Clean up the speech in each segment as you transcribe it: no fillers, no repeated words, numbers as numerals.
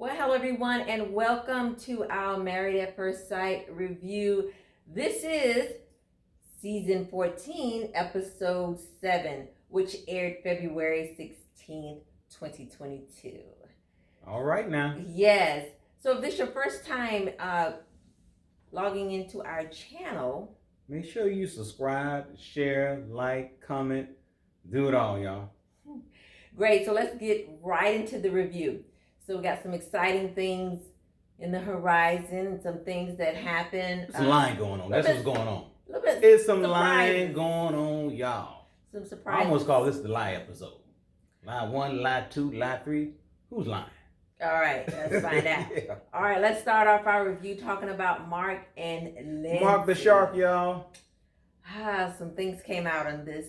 Well, hello everyone, and welcome to our Married at First Sight review. This is season 14, episode 7, which aired February 16th, 2022. All right now. Yes. So if this is your first time logging into our channel, make sure you subscribe, share, like, comment, do it all, y'all. Great. So let's get right into the review. So we got some exciting things in the horizon, some things that happen. Some lying going on. That's what's going on. A little bit. It's some lying going on, y'all. Some surprises. I almost call this the lie episode. Lie 1, lie 2, lie 3. Who's lying? All right, let's find out. Yeah. All right, let's start off our review talking about Mark and Lindsay. Mark the Shark, y'all. Some things came out on this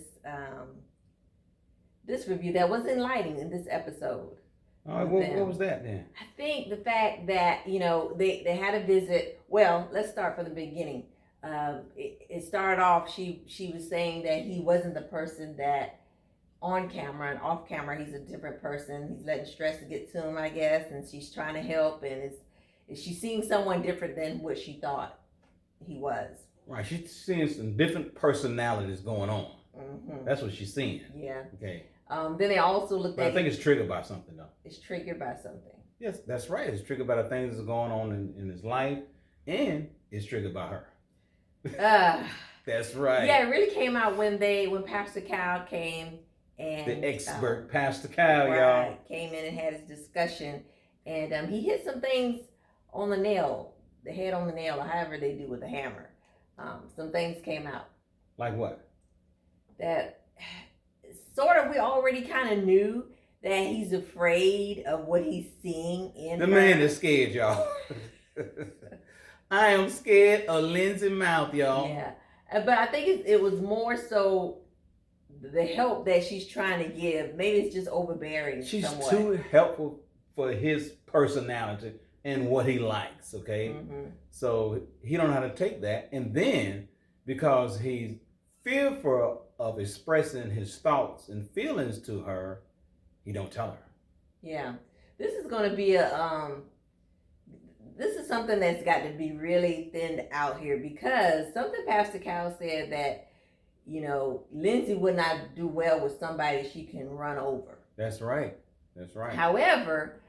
this review that was enlightening in this episode. All right, what was that then? I think the fact that, they had a visit. Well, let's start from the beginning. It started off, she was saying that he wasn't the person that on camera, and off camera he's a different person. He's letting stress get to him, I guess, and she's trying to help, and is she seeing someone different than what she thought he was? Right, she's seeing some different personalities going on. Mm-hmm. That's what she's seeing. Yeah. Okay. Then they also looked but at. I think it's triggered by something, though. It's triggered by something. Yes, that's right. It's triggered by the things that are going on in his life, and it's triggered by her. That's right. Yeah, it really came out when Pastor Cal came and the expert Pastor Cal, y'all, came in and had his discussion, and he hit some things on the nail, the head on the nail, or however they do with the hammer. Some things came out. Like what? That sort of we already kind of knew that he's afraid of what he's seeing in the her. Man is scared, y'all. I am scared of Lindsay mouth, y'all. Yeah, but I think it was more so the help that she's trying to give. Maybe it's just overbearing. She's somewhat. too helpful for his personality and what he likes. Okay, so he don't know how to take that, and then because he's fearful of expressing his thoughts and feelings to her, he don't tell her. Yeah, this is going to be this is something that's got to be really thinned out here, because something Pastor Cal said that, Lindsay would not do well with somebody she can run over. That's right. That's right. However,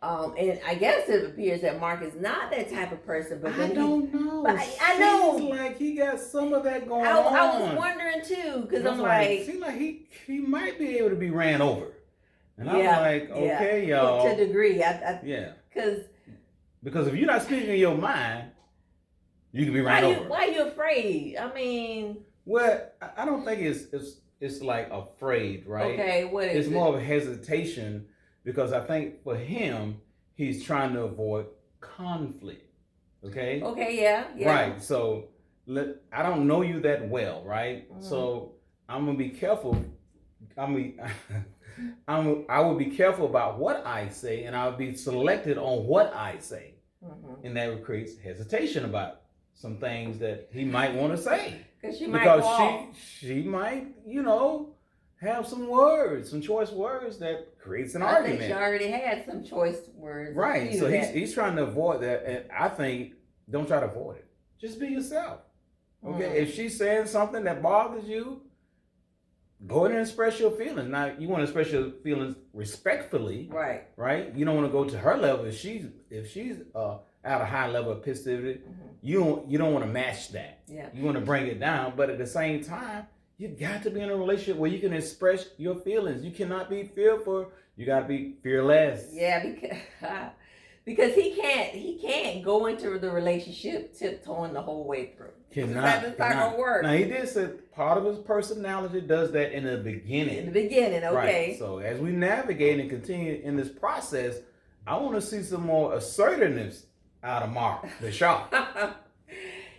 and I guess it appears that Mark is not that type of person. But then I don't know. But I know. Seems like he got some of that going on. I was on. wondering too, because I'm like, seems like he might be able to be ran over. And I was like, okay, y'all. To a degree, yeah. Because if you're not speaking your mind, you can be ran over. Why are you afraid? I mean, well, I don't think it's like afraid, right? Okay, what is it? It's more of a hesitation, because I think for him, he's trying to avoid conflict. Okay? Okay, yeah. Right. So I don't know you that well, right? Mm-hmm. So I'm gonna be careful. I would be careful about what I say, and I would be selected on what I say, and that creates hesitation about some things that he might want to say, because she might, have some words, some choice words that creates an argument. I think she already had some choice words. Right. So he's trying to avoid that, and I think don't try to avoid it. Just be yourself. Okay. If she's saying something that bothers you, go in and express your feelings. Now, you want to express your feelings respectfully. Right. Right. You don't want to go to her level. If she's at a high level of passivity, you don't want to match that. Yeah. You want to bring it down, but at the same time, you got to be in a relationship where you can express your feelings. You cannot be fearful. You got to be fearless. Yeah, because he can't go into the relationship tiptoeing the whole way through. That's not gonna work. Now, he did say part of his personality does that in the beginning. In the beginning, okay. Right. So as we navigate and continue in this process, I want to see some more assertiveness out of Mark the Shark.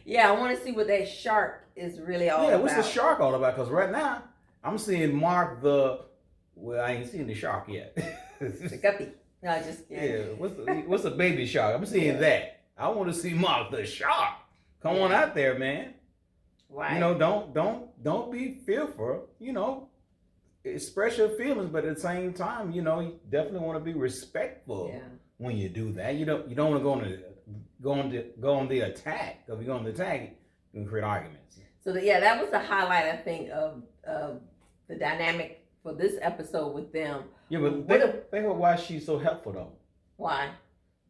Yeah, I want to see what that shark is really all about. Yeah, what's the shark all about? Because right now, I'm seeing Mark I ain't seen the shark yet. The guppy. No, just kidding. Yeah, what's a baby shark? I'm seeing that. I want to see Mark the Shark. Come on out there, man. Right. Don't be fearful. Express your feelings, but at the same time, you definitely want to be respectful when you do that. You don't want to go on the attack. If you go on the attack, you can create arguments. So that was the highlight, I think, of the dynamic for this episode with them. Yeah, but think about why she's so helpful though. Why?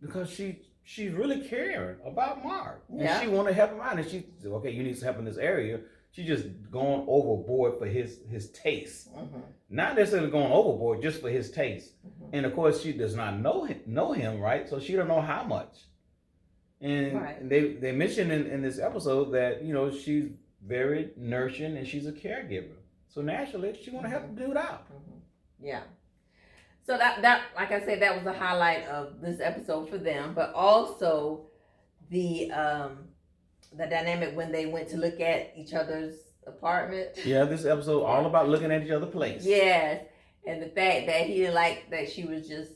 Because she's really caring about Mark. Yeah. And she want to help him out. And she said, okay, you need some help in this area. She's just going overboard for his taste. Mm-hmm. Not necessarily going overboard, just for his taste. Mm-hmm. And of course, she does not know him, right? So she don't know how much. And they mentioned in this episode that, she's very nurturing and she's a caregiver. So naturally, she want to help the dude out. Mm-hmm. Yeah. So that like I said, that was the highlight of this episode for them, but also the dynamic when they went to look at each other's apartment. Yeah, this episode all about looking at each other's place. Yes, and the fact that he didn't like that she was just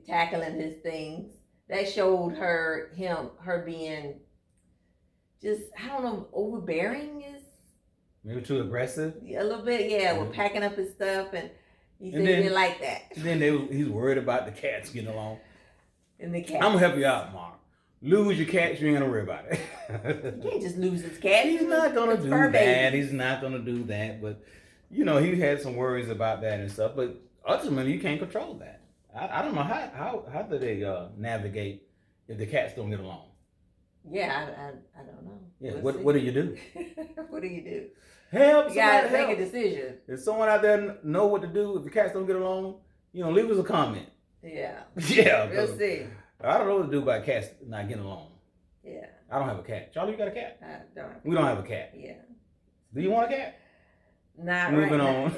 tackling his things. That showed her being just, I don't know, overbearing is maybe too aggressive. A little bit, yeah. With packing up his stuff, and he said he didn't like that. And then he's worried about the cats getting along. And the cats. I'm gonna help you out, Mark. Lose your cats, you ain't gonna worry about it. You can't just lose his cat. He's not gonna do that. He's not gonna do that. But he had some worries about that and stuff. But ultimately, you can't control that. I don't know how do they navigate if the cats don't get along. Yeah, I don't know. Yeah, what do you do? What do you do? Help! You gotta make a decision. If someone out there know what to do if the cats don't get along, leave us a comment. Yeah. Yeah. We'll see. I don't know what to do about cats not getting along. Yeah. I don't have a cat. Charlie, you got a cat? I don't. We don't have a cat. Yeah. Do you want a cat? Not Moving right on.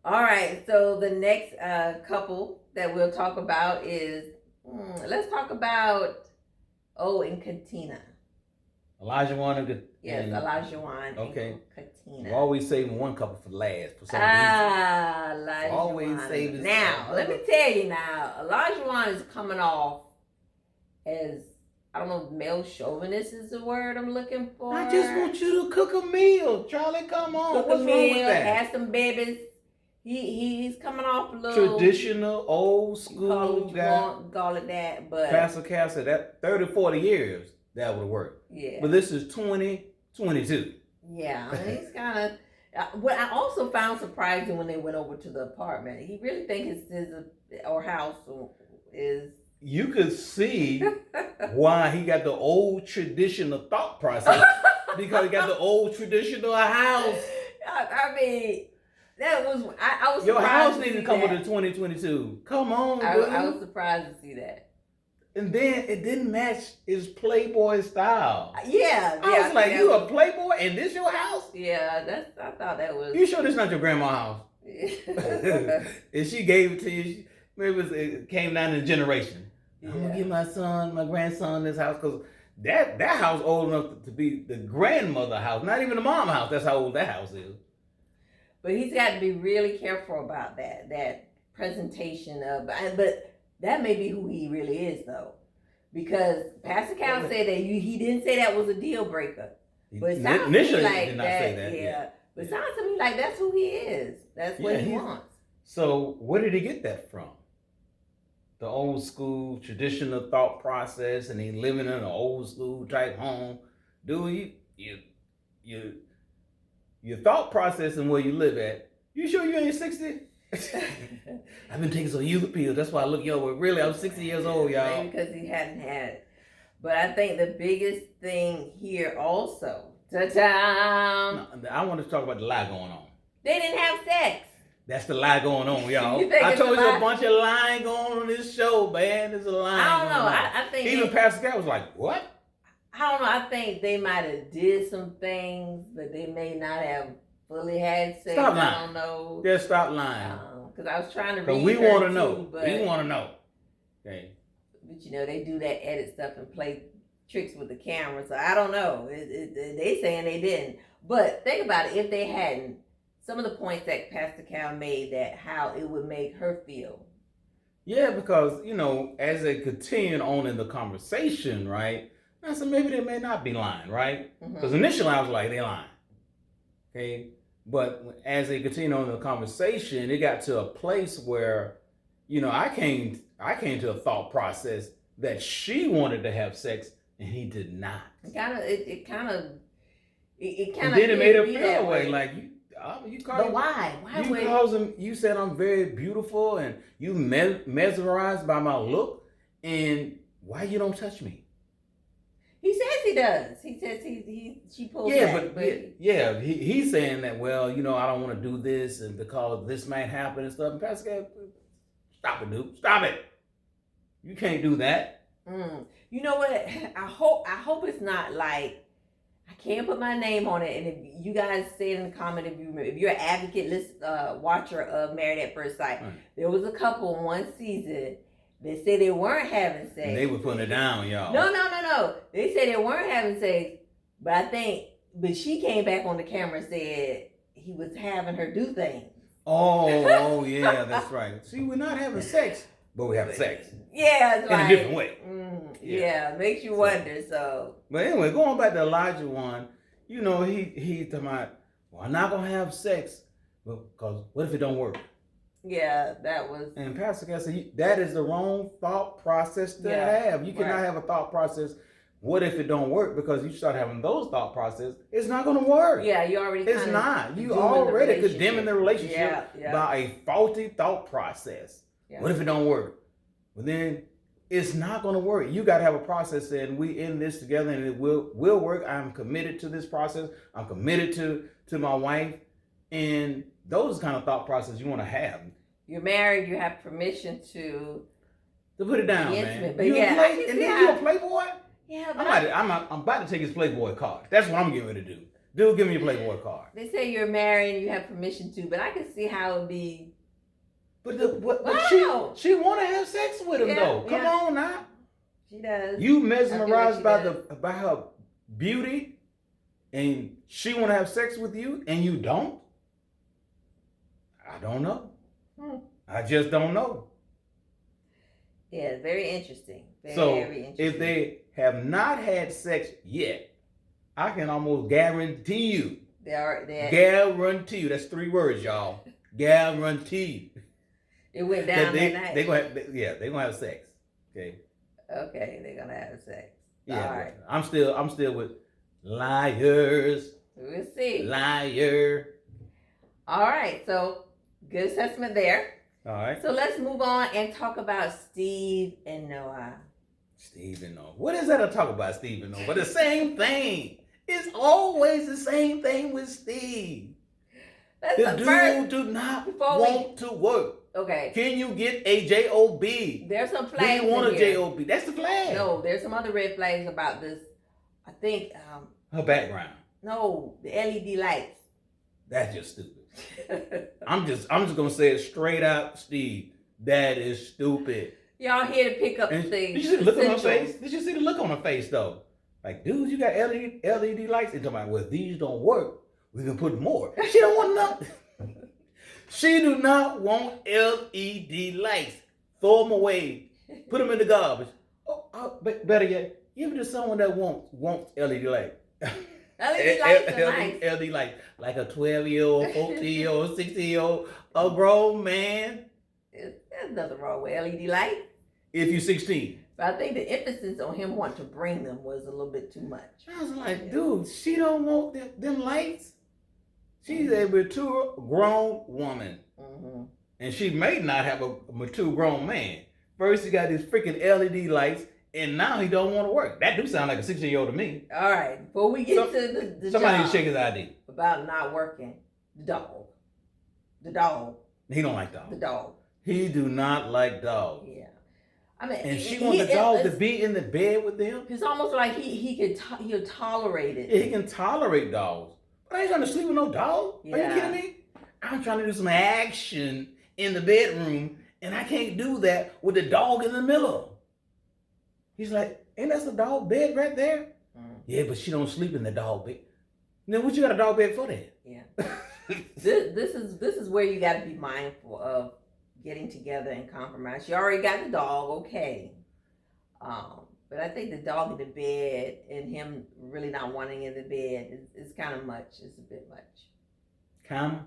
All right. So the next couple that we'll talk about is, let's talk about and Katina. Olajuwon and Katina. Yes, Olajuwon and Katina. You always saving one couple for last for some reason. Olajuwon. Always saving. Now, let me tell you now, Olajuwon is coming off as, I don't know, male chauvinist is the word I'm looking for. I just want you to cook a meal, Charlie. Come on. Cook What's a wrong meal, with that? have some babies. He's coming off a little traditional, old school guy. Call it that, but Pastor Cal said that 30, 40 years that would work. Yeah. But this is 2022. Yeah, and he's kind of. What I also found surprising when they went over to the apartment, he really thinks his house is. You could see why he got the old traditional thought process because he got the old traditional house. I mean. That was I was. Your house needs to come with a 2022. Come on, I was surprised to see that. And then it didn't match his Playboy style. Yeah, I was like, you a Playboy and this your house? Yeah, I thought that was. You sure this not your grandma's house? And she gave it to you. Maybe it came down in a generation. Yeah. I'm gonna give my grandson this house because that house old enough to be the grandmother house, not even the mom house. That's how old that house is. But he's got to be really careful about that presentation of, but that may be who he really is though, because Pastor Cal said that he didn't say that was a deal breaker, but it sounds initially like did not say that. Yeah, but it sounds to me like that's who he is. That's what he wants. So where did he get that from? The old school traditional thought process, and he living in an old school type home. Dude, your thought process and where you live at. You sure you ain't 60? I've been taking some youth pills. That's why I look young. But really, I'm 60 years old, y'all. Maybe because he hadn't had it. But I think the biggest thing here also. Ta-da! No, I want to talk about the lie going on. They didn't have sex. That's the lie going on, y'all. I told you a bunch of lying going on this show, man. There's a lie. I don't know. I think even Pastor Cal was like, "What?" I don't know. I think they might have did some things, but they may not have fully had sex. Stop lying. I don't know. Just stop lying. Because I was trying to read. We want to know. We want to know. Okay. But they do that edit stuff and play tricks with the camera, so I don't know. They saying they didn't, but think about it. If they hadn't, some of the points that Pastor Cal made, that how it would make her feel. Yeah, because as they continue on in the conversation, right? I said maybe they may not be lying, right? Because initially I was like, they lying. Okay. But as they continue on in the conversation, it got to a place where I came to a thought process that she wanted to have sex and he did not. It kind of. And then it made her feel away like you call. But why? Why you calls him? You said I'm very beautiful and you mesmerized by my look, and why you don't touch me? He says he does. He says she pulls back. He's saying that. Well, I don't want to do this, and because this might happen and stuff. And Pascal, stop it, dude. Stop it. You can't do that. You know what? I hope it's not like I can't put my name on it. And if you guys say it in the comment, if you're an advocate, watcher of Married at First Sight, there was a couple in one season. They said they weren't having sex. And they were putting it down, y'all. No. They said they weren't having sex, but she came back on the camera and said he was having her do things. Oh, yeah, that's right. See, we're not having sex, but we're having sex. Yeah, it's in a different way. Yeah, makes you wonder. So, but anyway, going back to Olajuwon, he talking about, well, I'm not gonna have sex, because what if it don't work? Yeah, that was. And Pastor Cass said that is the wrong thought process to have. You cannot have a thought process. What if it don't work? Because you start having those thought processes, it's not going to work. Yeah, you already. It's not. You already condemning the relationship by a faulty thought process. Yeah. What if it don't work? Well, then it's not going to work. You got to have a process saying we in this together and it will work. I'm committed to this process. I'm committed to my wife, and those kind of thought process you want to have. You're married. You have permission to put it down, man. But you a playboy. Yeah, but I'm about to take his Playboy card. That's what I'm getting ready to do. Dude, give me your Playboy card. They say you're married and you have permission to, but I can see how it would be. But she want to have sex with him though. Come on now. She does. You mesmerized by her beauty, and she want to have sex with you, and you don't. I don't know. I just don't know. Yeah, very interesting. Very interesting. If they have not had sex yet, I can almost guarantee you. Guarantee you. That's 3 words, y'all. Guarantee. It went down that night. They're gonna have sex. Okay. Okay, they're gonna have sex. Yeah. All right. I'm still with liars. We'll see. Liar. All right. So good assessment there. All right. So let's move on and talk about Steve and Noah. Steve and Noah. What is that to talk about, Steve and Noah? But the same thing. It's always the same thing with Steve. The dude do not want to work. Okay. Can you get a J-O-B? There's some flags. Do you want a J-O-B? That's the flag. No, there's some other red flags about this. I think. Her background. No, the LED lights. That's just stupid. I'm just gonna say it straight out, Steve. That is stupid. Y'all here to pick up things. Did you see the look on her face? Did you see the look on her face though? Like, dude, you got LED lights. And talking about, well, these don't work. We can put more. She don't want nothing. She do not want LED lights. Throw them away. Put them in the garbage. But better yet, give it to someone that wants LED lights. LED lights are nice. LED lights. Like a 12-year-old, 14-year-old, 16-year-old, a grown man. There's nothing wrong with LED lights. If you're 16. But I think the emphasis on him wanting to bring them was a little bit too much. I was like, dude, she don't want them lights. She's a mature grown woman. Mm-hmm. And she may not have a mature grown man. First, he got these freaking LED lights, and now he don't want to work. That do sound like a 16-year-old to me. All right. Before we get to the somebody job need to check his ID. about not working, the dog. He don't like dogs. The dog. He do not like dogs. Yeah. I mean, and she wants the dog to be in the bed with them. It's almost like he'll tolerate it. Yeah, he can tolerate dogs. But I ain't trying to sleep with no dog. Yeah. Are you kidding me? I'm trying to do some action in the bedroom, and I can't do that with the dog in the middle. He's like, ain't that the dog bed right there? Yeah, but she don't sleep in the dog bed. Then what you got a dog bed for then? Yeah. This is where you got to be mindful of getting together and compromise. She already got the dog, okay. But I think the dog in the bed and him really not wanting in the bed is kind of much. It's a bit much. Kind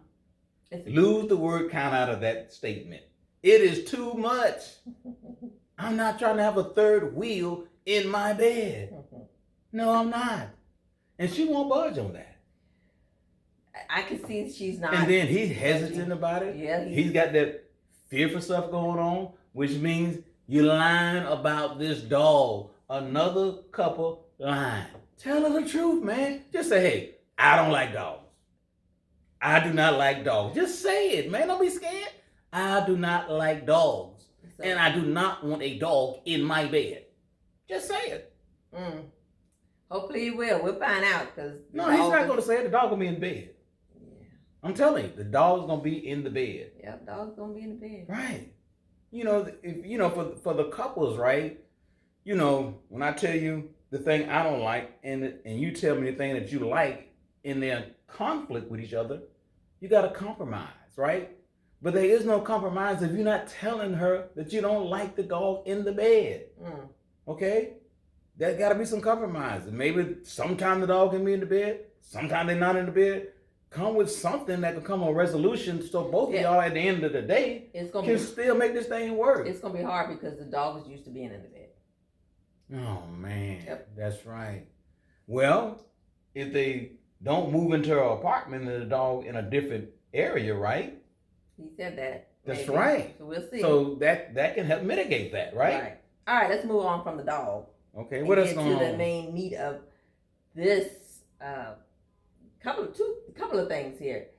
of? Lose the word kind out of that statement. It is too much. I'm not trying to have a third wheel in my bed. No, I'm not. And she won't budge on that. I can see she's not. And then he's hesitant about it. Yeah, he's got that fearful stuff going on, which means you're lying about this dog. Another couple lying. Tell her the truth, man. Just say, hey, I don't like dogs. I do not like dogs. Just say it, man. Don't be scared. I do not like dogs. And I do not want a dog in my bed. Just say it. Hopefully he will. We'll find out. No, he's not going to say it. The dog will be in bed. Yeah. I'm telling you, the dog's going to be in the bed. Yep, dog's going to be in the bed. Right. For the couples, right? When I tell you the thing I don't like and you tell me the thing that you like and they're conflict with each other, you got to compromise, right? But there is no compromise if you're not telling her that you don't like the dog in the bed. Okay? There got to be some compromise. And maybe sometime the dog can be in the bed, sometime they're not in the bed. Come with something that can come a resolution so both of y'all at the end of the day can still make this thing work. It's going to be hard because the dog is used to being in the bed. Oh, man. Yep. That's right. Well, if they don't move into her apartment and the dog in a different area, right? He said that. That's right. So we'll see. So that can help mitigate that, right? All right, let's move on from the dog. Okay, what else going on? To the main meat of this couple of things here.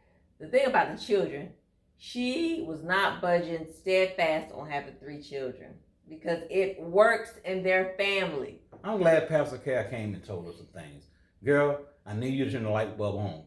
The thing about the children, she was not budging steadfast on having 3 children because it works in their family. I'm glad Pastor Carol came and told us some things. Girl, I need you to turn the light bulb on.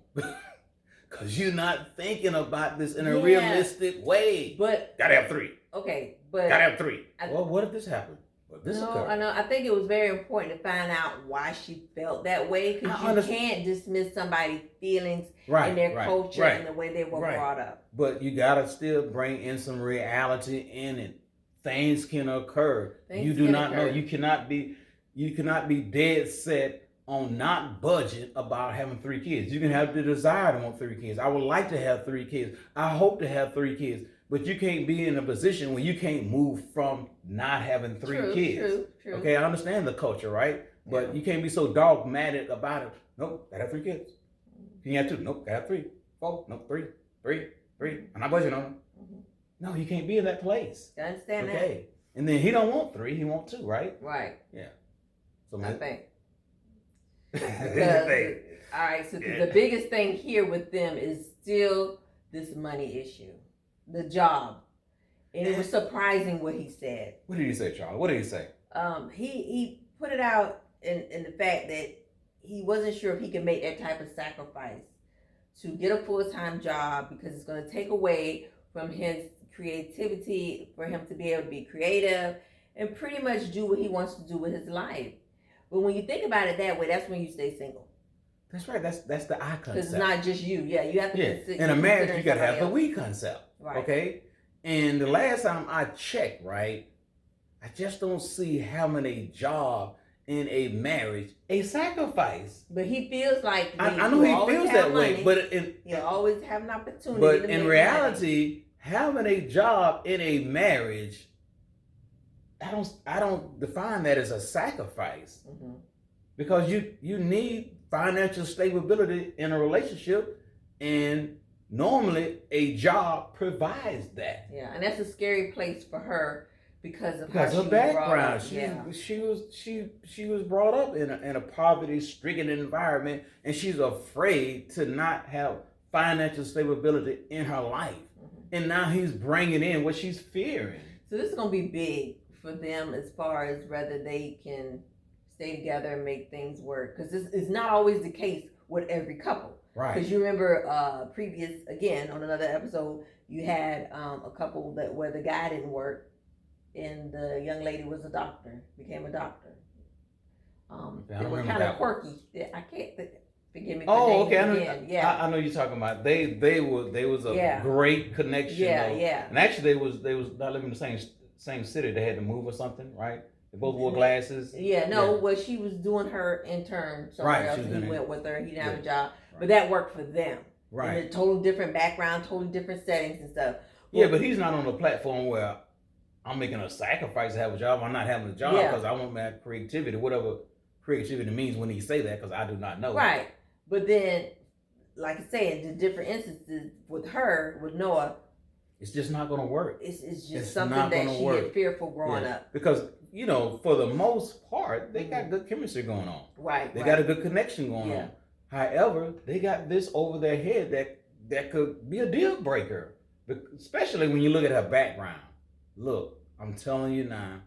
Because you're not thinking about this in a realistic way. But gotta have 3. Okay, but gotta have 3. Well, what if this happened? Well, this occurred. I know. I think it was very important to find out why she felt that way. Because you can't dismiss somebody's feelings and their culture and the way they were brought up. But you gotta still bring in some reality in it. Things can occur. You do not know. You cannot be dead set on not budget about having 3 kids. You can have the desire to want 3 kids. I would like to have 3 kids. I hope to have 3 kids. But you can't be in a position where you can't move from not having 3 kids. True. Okay, I understand the culture, right? But you can't be so dogmatic about it. Nope, gotta have 3 kids. Can you have 2? Nope, gotta have 3. 4, nope, 3. I'm not budgeting on them. No, you can't be in that place. I understand that. Okay. And then he don't want 3, he want 2, right? Right. Yeah. So I think. All right, so the biggest thing here with them is still this money issue, the job, and it was surprising what he said. What did he say, Charlie? What did he say? He put it out in the fact that he wasn't sure if he could make that type of sacrifice to get a full-time job because it's going to take away from his creativity for him to be able to be creative and pretty much do what he wants to do with his life. But when you think about it that way, that's when you stay single. That's right. That's the I concept. Because it's not just you. Yeah, you have to. In a marriage, you got to have the we concept. Right. Okay. And the last time I checked, right, I just don't see having a job in a marriage a sacrifice. But he feels like I know he feels that way, but you always have an opportunity. But in reality, having a job in a marriage, I don't define that as a sacrifice, because you need financial stability in a relationship, and normally a job provides that. Yeah, and that's a scary place for her because of her background. She was brought up in a poverty-stricken environment, and she's afraid to not have financial stability in her life. And now he's bringing in what she's fearing. So this is going to be big for them as far as whether they can stay together and make things work. Because this is not always the case with every couple. Right. Because you remember again, on another episode, you had a couple where the guy didn't work and the young lady was a doctor, became a doctor. They were kind of quirky. I can't forgive me. Oh, okay. I know you're talking about. They was a great connection. Yeah. And actually, they was not living in the same city. They had to move or something, right? They both wore glasses. Well, she was doing her intern somewhere else. He went with her. He didn't have a job, but that worked for them. Right. In a totally different background, totally different settings and stuff. Yeah, but he's not on a platform where I'm making a sacrifice to have a job. I'm not having a job because I want my creativity, whatever creativity means when he say that, because I do not know. Right. But then, like I said, the different instances with her, with Noah, it's just not going to work. It's just something that she get fearful growing up. Because, for the most part, they got good chemistry going on. Right. They got a good connection going on. However, they got this over their head that could be a deal breaker, especially when you look at her background. Look, I'm telling you now,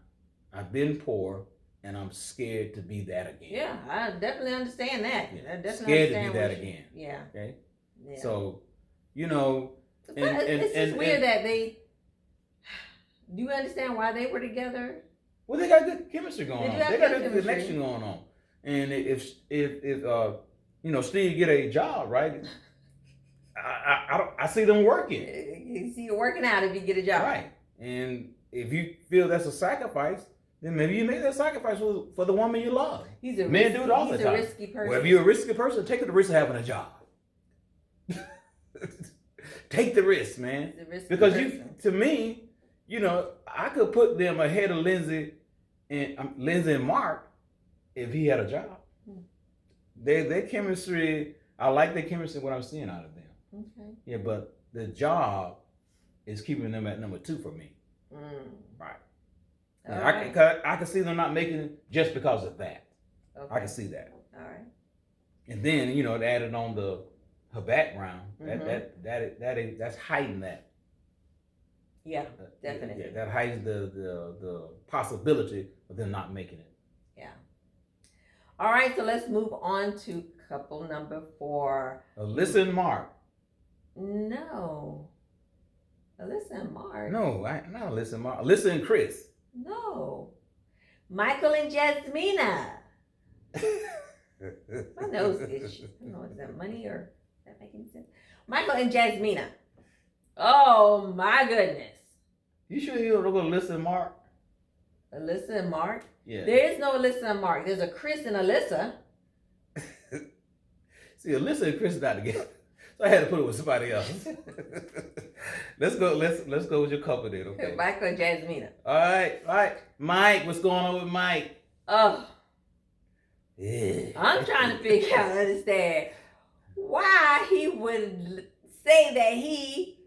I've been poor and I'm scared to be that again. Yeah, I definitely understand that. Yeah. I definitely scared understand to be that again. Yeah. Okay. Yeah. So, it's just weird that they. Do you understand why they were together? Well, they got good chemistry going on. They got a good connection going on. And if Steve get a job, right? I see them working. You see it working out if you get a job, right? And if you feel that's a sacrifice, then maybe you make that sacrifice for the woman you love. Men do it all the time. He's a risky person. Well, if you're a risky person, take the risk of having a job. Take the risk, man. Because to me, I could put them ahead of Lindsay and Mark if he had a job. Their chemistry, I like their chemistry, what I'm seeing out of them. Okay. Yeah, but the job is keeping them at number 2 for me. Right. Yeah, I can see them not making it just because of that. Okay. I can see that. All right. And then, it added on her background. That's hiding that. Yeah, definitely. That hides the possibility of them not making it. Yeah. All right, so let's move on to couple number 4. Alyssa and Mark. No. Alyssa and Mark. No, not Alyssa and Mark. Alyssa and Chris. No. Michael and Jasmina. My nose is. I don't know, is that money or is that making sense? Michael and Jasmina. Oh my goodness. You sure you don't go Alyssa and Mark? Alyssa and Mark? Yeah. There is no Alyssa and Mark. There's a Chris and Alyssa. See, Alyssa and Chris are not together. So I had to put it with somebody else. Let's go with your couple then, okay? Michael and Jasmina. All right. Mike, what's going on with Mike? Oh. Yeah. I'm trying to figure out, understand why he would say that he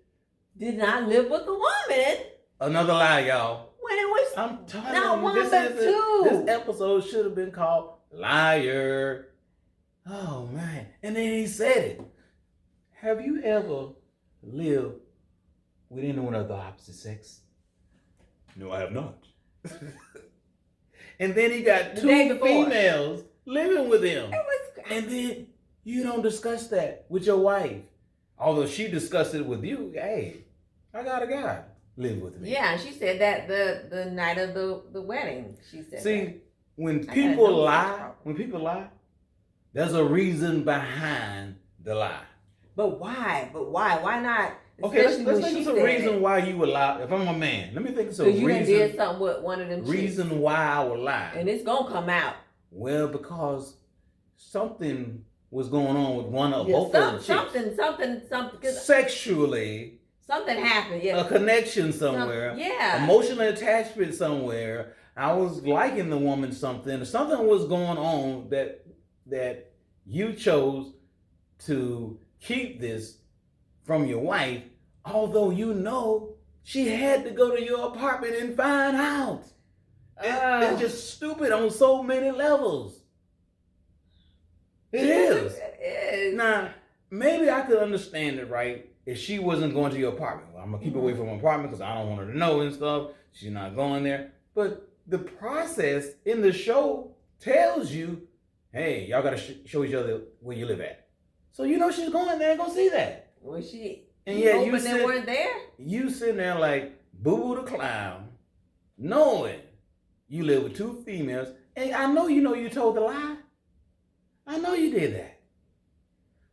did not live with a woman. Another lie, y'all. When it was I'm telling not you, one but 2. This episode should have been called Liar. Oh man. And then he said it. Have you ever lived with anyone of the opposite sex? No, I have not. And then he got 2 females living with him. And then you don't discuss that with your wife. Although she discussed it with you. Hey, I got a guy live with me. Yeah, she said that the night of the wedding. She said. See, when people lie, there's a reason behind the lie. But why? Why not? Okay, let's think of some reason why you would lie. If I'm a man, let me think of some reason. Because you did something with one of them. Reason why I would lie. And it's gonna come out. Well, because something was going on with one of both of them. Something. Sexually. Something happened. Yeah. A connection somewhere. Emotional attachment somewhere. I was liking the woman something. Something was going on that you chose to keep this from your wife, although she had to go to your apartment and find out. It's just stupid on so many levels. It is. It is. Now, maybe I could understand it, right? If she wasn't going to your apartment. Well, I'm going to keep her away from my apartment because I don't want her to know and stuff. She's not going there. But the process in the show tells you, hey, y'all got to show each other where you live at. So she's going there and going to see that. Was she? And yeah, you weren't there? You sitting there like Boo Boo the Clown, knowing you live with 2 females. And I know you told the lie. I know you did that.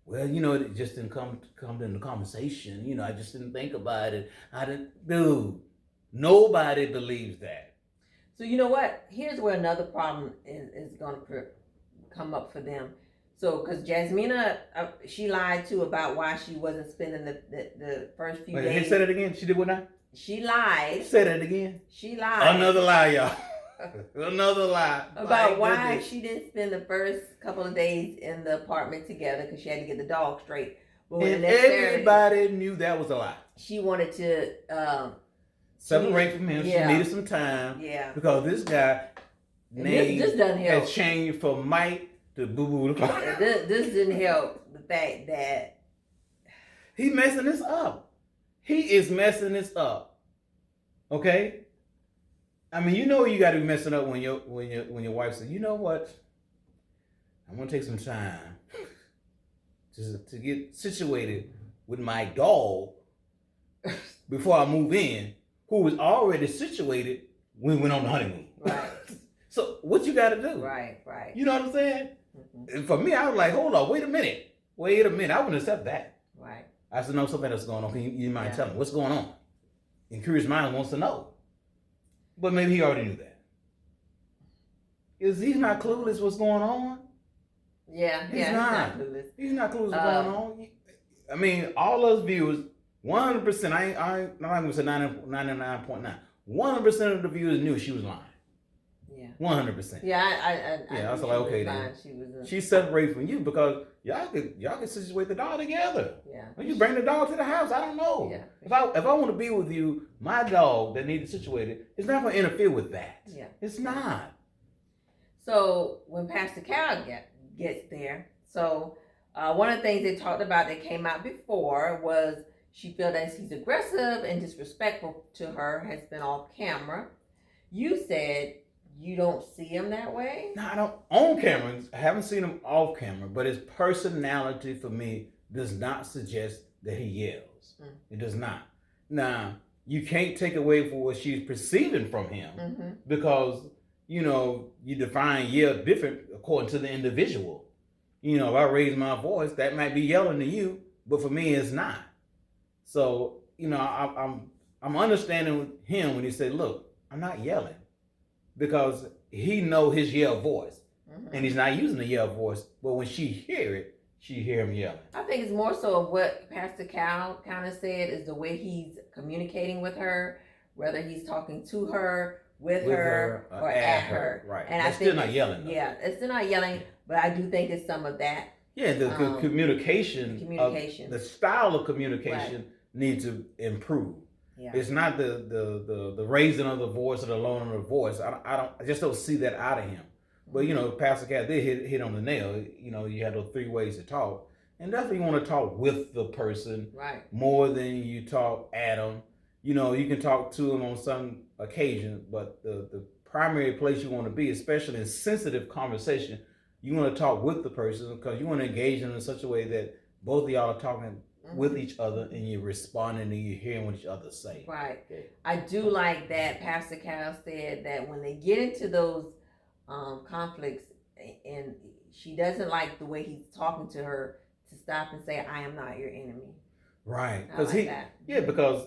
Well, it just didn't come into conversation. I just didn't think about it. Dude, nobody believes that. So you know what? Here's where another problem is going to come up for them. So, because Jasmina, she lied too about why she wasn't spending the first few days. He said it again. She did what now? She lied. Said it again. She lied. Another lie, y'all. Another lie. About why she didn't spend the first couple of days in the apartment together because she had to get the dog straight. But and everybody knew that was a lie. She wanted to separate from him. Yeah. She needed some time. Yeah. Because this guy this doesn't help. Has changed from Mike to Boo Boo. This didn't help the fact that he's messing this up. He is messing this up. Okay? I mean, you know you got to be messing up when your wife says, you know what? I'm gonna take some time to get situated with my dog before I move in, who was already situated when we went on the honeymoon. Right. So what you got to do? Right. You know what I'm saying? Mm-hmm. And for me, I was like, hold on, wait a minute. I wouldn't accept that. Right. I said, no, something that's going on. Can you mind telling me what's going on? And curious mind wants to know. But maybe he already knew that. He's not clueless what's going on? Yeah, he's not clueless. He's not clueless what's going on. I mean, all us viewers, 100%, I'm not going to say 99.9. 100% of the viewers knew she was lying. Yeah. 100%. Yeah, I was like, okay, then. She's separated from you because y'all could situate the dog together. Yeah. When you bring the dog to the house, I don't know. Yeah. If I want to be with you, my dog that needs situated, it's not going to interfere with that. Yeah. It's not. So when Pastor Cal gets there, so one of the things they talked about that came out before was she felt that he's aggressive and disrespectful to her, has been off camera. You said you don't see him that way? No, I don't. On camera, I haven't seen him off camera, but his personality for me does not suggest that he yells. It does not. Now, you can't take away from what she's perceiving from him because, you define yell different according to the individual. If I raise my voice, that might be yelling to you, but for me, it's not. So, I'm understanding him when he said, look, I'm not yelling. Because he know his yell voice, and he's not using the yell voice. But when she hear it, she hear him yelling. I think it's more so of what Pastor Cal kind of said is the way he's communicating with her, whether he's talking to her, with her, or at her. Right. And that's still not yelling. Though. Yeah, it's still not yelling, but I do think it's some of that. Yeah, the communication. The style of communication needs to improve. Yeah. It's not the raising of the voice or the lowering of the voice. I just don't see that out of him. But Pastor Cat did hit on the nail. You have those 3 ways to talk, and definitely you want to talk with the person more than you talk at them. You can talk to them on some occasion, but the primary place you want to be, especially in sensitive conversation, you want to talk with the person because you want to engage them in such a way that both of y'all are talking with each other and you're responding and you're hearing what each other say. Right. Okay. I do like that Pastor Cal said that when they get into those conflicts and she doesn't like the way he's talking to her, to stop and say, I am not your enemy. Right. Because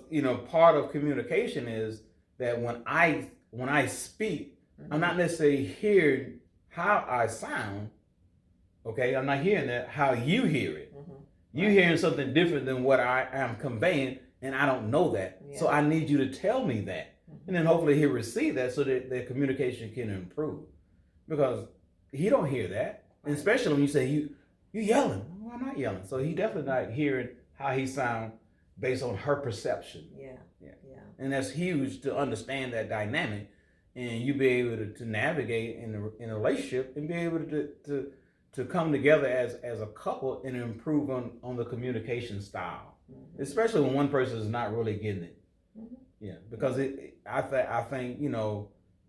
part of communication is that when I speak, I'm not necessarily hearing how I sound. Okay, I'm not hearing that, how you hear it. You're hearing something different than what I am conveying, and I don't know that. Yeah. So I need you to tell me that. And then hopefully he'll receive that so that their communication can improve. Because he don't hear that. And especially when you say, you yelling. Well, I'm not yelling. So he definitely not hearing how he sounds based on her perception. Yeah. And that's huge to understand that dynamic. And you be able to navigate in a relationship and be able to come together as a couple and improve on the communication style, especially when one person is not really getting it. Yeah, because I think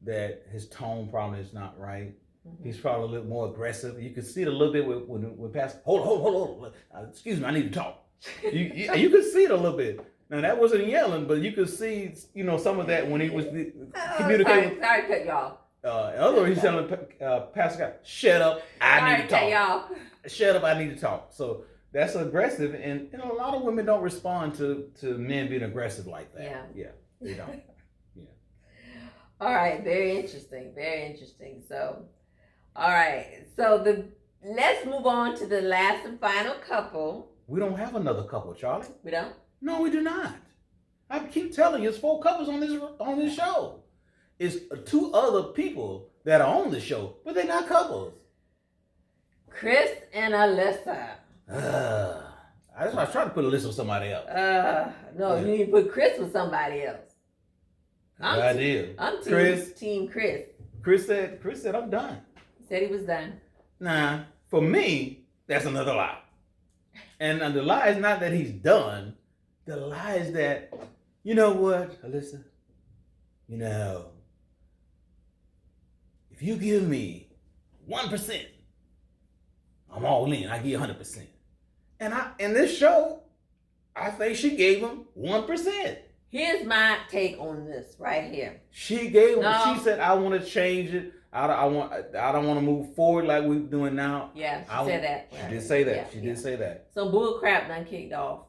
that his tone probably is not right. He's probably a little more aggressive. You can see it a little bit when Pastor. Hold on. Excuse me, I need to talk. You can see it a little bit. Now that wasn't yelling, but you could see some of that when he was communicating. Sorry to cut y'all. In other words, he's telling Pastor God, shut up, I need to talk. Y'all. Shut up, I need to talk. So that's aggressive, and a lot of women don't respond to men being aggressive like that. Yeah, they don't. Yeah. All right, very interesting. So, all right, so let's move on to the last and final couple. We don't have another couple, Charlie. We don't? No, we do not. I keep telling you, it's 4 couples on this show. It's 2 other people that are on the show, but they're not couples. Chris and Alyssa. That's why I tried to put Alyssa with somebody else. No, you need to put Chris with somebody else. I did. I'm team Chris. Chris said, I'm done. He said he was done. Nah, for me, that's another lie. And the lie is not that he's done. The lie is that, you know what, Alyssa? You know, if you give me 1%, I'm all in. I give you 100%. And in this show, I think she gave him 1%. Here's my take on this right here. She gave him. She said, "I want to change it. I don't want to move forward like we're doing now." Yeah, she said that. She did say that. She did say that. Some bull crap done kicked off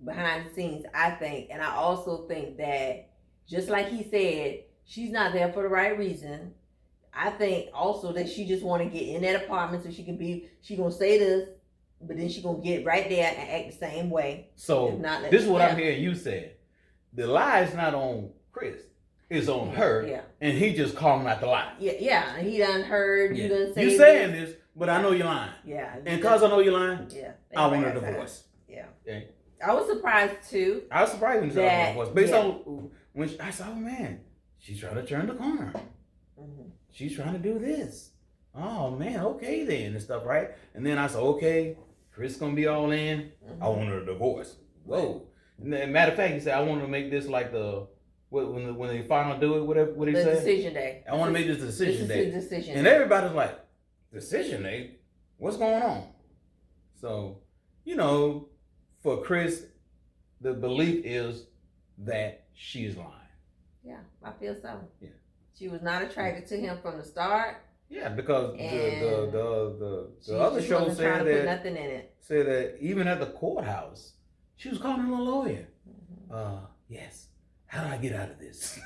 behind the scenes, I think, and I also think that just like he said, she's not there for the right reason. I think also that she just want to get in that apartment so she gonna say this, but then she gonna get right there and act the same way. So this is what I'm hearing you say. The lie is not on Chris. It's on her. Yeah. And he just calling out the lie. Yeah. He done heard you done say you saying this, but I know you're lying. Yeah. And because I know you're lying, I want a divorce. Yeah. Okay. I was surprised too. I was surprised when she got a divorce. Based on when I said, oh man, she's trying to turn the corner. Mm-hmm. She's trying to do this. Oh man, okay then and stuff, right? And then I said, okay, Chris gonna be all in. Mm-hmm. I want a divorce. Whoa. And then, matter of fact, he said, I want to make this like when they finally do it, whatever what he said. Decision day. I want to make this decision day. Decision and day. Everybody's like, decision day? What's going on? So, for Chris, the belief is that she's lying. Yeah, I feel so. Yeah. She was not attracted to him from the start. Yeah, because the other show said that nothing in it. Said that even at the courthouse, she was calling him a lawyer. Mm-hmm. Yes. How do I get out of this?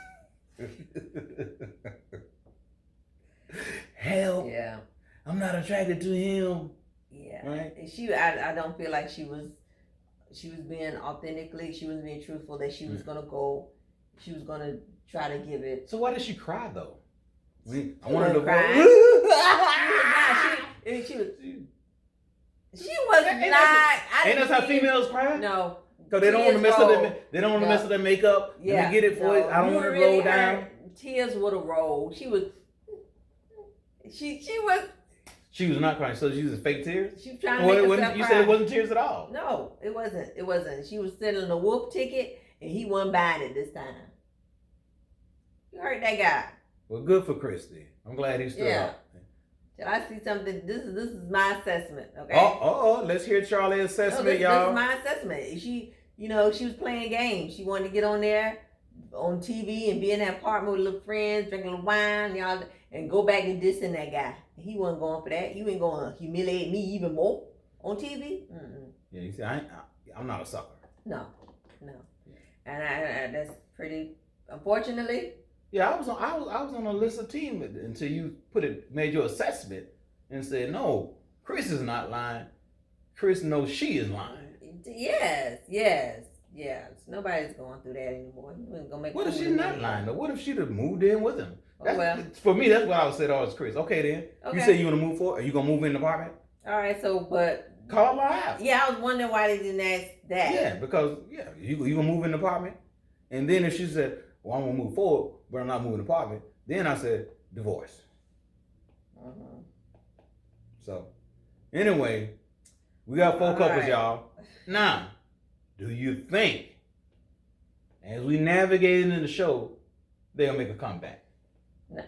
Help. Yeah. I'm not attracted to him. Yeah. Right? I don't feel like she was being authentically, she was being truthful, that she was gonna try to give it. So why did she cry though? I wanted to cry. She was not. Ain't that how females cry? No. Because they don't want to mess up. They don't want to mess up their makeup. Yeah. Let me get it for it. I don't want to roll down. Tears would have rolled. She was. She was not crying. So she was fake tears. She was trying to make herself cry. You said it wasn't tears at all. No, it wasn't. It wasn't. She was selling a wolf ticket, and he wasn't buying it this time. You heard that guy. Well, good for Christy. I'm glad he stood up. Till I see something. This is my assessment. Okay. Oh, let's hear Charlie's assessment, y'all. This is my assessment. She was playing games. She wanted to get on there on TV and be in that apartment with little friends, drink a little wine, y'all, and go back and dissing that guy. He wasn't going for that. You ain't going to humiliate me even more on TV. Mm-mm. Yeah, you see, I'm not a sucker. No, and I that's pretty. Unfortunately. Yeah, I was on Alyssa's team until you made your assessment and said, no, Chris is not lying. Chris knows she is lying. Yes. Nobody's going through that anymore. What if she's not lying though? What if she'd have moved in with him? For me, that's what I would say. Oh, it's Chris. Okay then. Okay. You say you want to move forward? Are you gonna move in the apartment? All right. So, but call her out. Yeah, I was wondering why they didn't ask that. Yeah, because you gonna move in the apartment, and then if she said, well, I'm gonna move forward, but I'm not moving the apartment. Then I said, divorce. Mm-hmm. So, anyway, we got 4 couples, y'all. Now, do you think, as we navigate into the show, they'll make a comeback? No.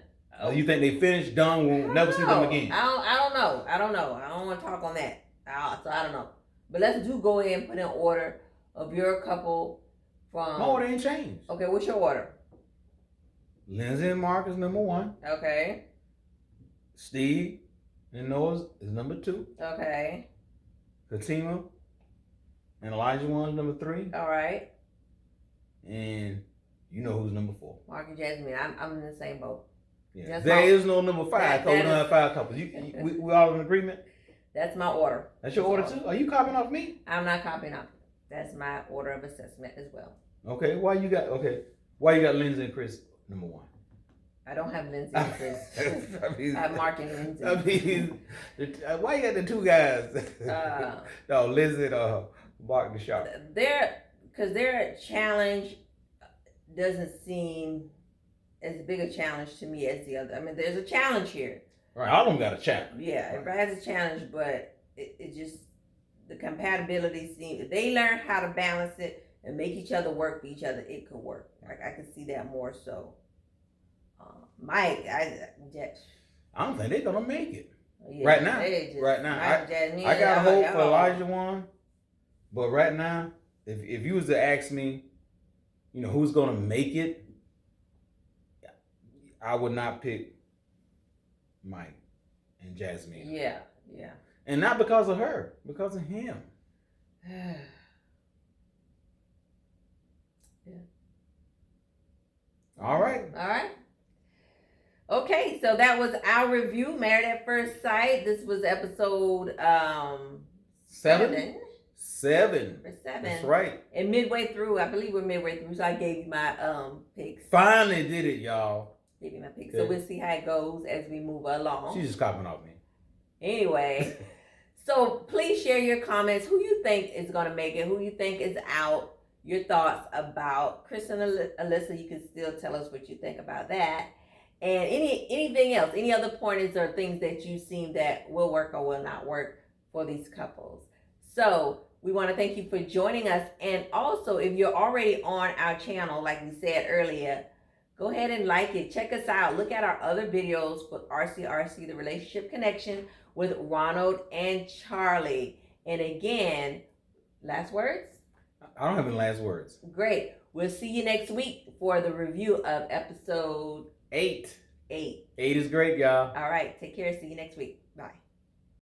You think they finished, done, we'll never see them again? I don't know. I don't want to talk on that. So I don't know. But let's go ahead and put in order of your couple from... My order ain't changed. Okay, what's your order? Lindsay and Mark is number 1. Okay. Steve and Noah is number 2. Okay. Katina and Olajuwon is number 3. All right. And you know who's number 4. Mark and Jasmina. I'm in the same boat. Yeah. There is no number 5 because we don't have 5 couples. We all in agreement? That's my order. That's your order too? Are you copying off me? I'm not copying off. That's my order of assessment as well. Okay. Why you got Lindsay and Chris number 1? I don't have Lindsay and Chris. I have Mark and Lindsay. I mean, why you got the 2 guys? No, Lindsay and Mark the Sharp. Their challenge doesn't seem as big a challenge to me as the other. I mean, there's a challenge here. Right, all of them got a challenge. Yeah, everybody has a challenge, but it just, the compatibility seems, if they learn how to balance it and make each other work for each other, it could work. Like, I can see that more so. Mike, I don't think they're gonna make it. Yeah, right now. I got hope for Olajuwon, but right now, if you was to ask me, who's gonna make it, I would not pick Mike and Jasmina. Yeah. And not because of her, because of him. Yeah. All right. Okay, so that was our review, Married at First Sight. This was episode 7. 7. That's right. And midway through, I believe we're midway through, so I gave you my picks. Finally did it, y'all. Gave you my picks. Okay. So we'll see how it goes as we move along. She's just copying off me. Anyway, so please share your comments. Who you think is going to make it? Who you think is out? Your thoughts about Chris and Alyssa. You can still tell us what you think about that. And anything else, any other pointers or things that you've seen that will work or will not work for these couples. So we want to thank you for joining us. And also, if you're already on our channel, like we said earlier, go ahead and like it. Check us out. Look at our other videos for RCRC, the Relationship Connection with Ronald and Charlie. And again, last words? I don't have any last words. Great. We'll see you next week for the review of episode 8. 8 is great, y'all. All right. Take care. See you next week. Bye.